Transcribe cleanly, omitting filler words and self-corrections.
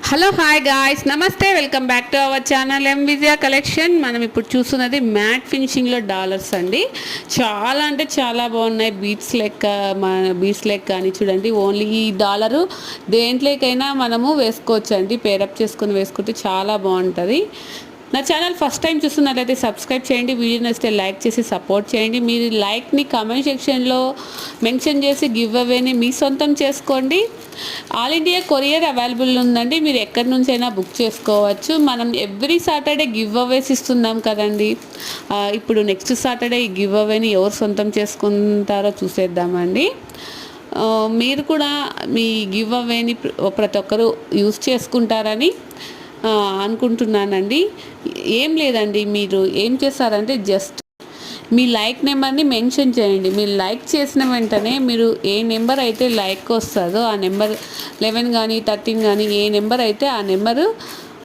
Hello hi guys, నమస్తే, welcome back to our channel M Vijaya collection. మనం ఇప్పుడు చూస్తున్నది మ్యాట్ ఫినిషింగ్లో డాలర్స్ అండి. చాలా అంటే చాలా బాగున్నాయి. బీట్స్ లెక్క అని చూడండి. ఓన్లీ ఈ డాలరు దేంట్లోకైనా మనము వేసుకోవచ్చు అండి. పేరప్ చేసుకొని వేసుకుంటే చాలా బాగుంటుంది. నా ఛానల్ ఫస్ట్ టైం చూస్తున్నట్లయితే సబ్స్క్రైబ్ చేయండి. వీడియో నచ్చితే లైక్ చేసి సపోర్ట్ చేయండి. మీరు లైక్ని కామెంట్ సెక్షన్లో మెన్షన్ చేసి గివ్ అవేని మీ సొంతం చేసుకోండి. ఆల్ ఇండియా కొరియర్ అవైలబుల్ ఉందండి. మీరు ఎక్కడి నుంచైనా బుక్ చేసుకోవచ్చు. మనం ఎవ్రీ సాటర్డే గివ్ అవేస్ ఇస్తున్నాం కదండి. ఇప్పుడు నెక్స్ట్ సాటర్డే ఈ గివ్ అవేని ఎవరు సొంతం చేసుకుంటారో చూసేద్దామండి. మీరు కూడా మీ గివ్ అవేని ప్రతి ఒక్కరు యూజ్ చేసుకుంటారని అనుకుంటున్నానండి. ఏం లేదండి, మీరు ఏం చేస్తారంటే జస్ట్ మీ లైక్ నెంబర్ని మెన్షన్ చేయండి. మీరు లైక్ చేసిన వెంటనే మీరు ఏ నెంబర్ అయితే లైక్ వస్తుందో ఆ నెంబర్ 11 కానీ 13 కానీ ఏ నెంబర్ అయితే ఆ నెంబరు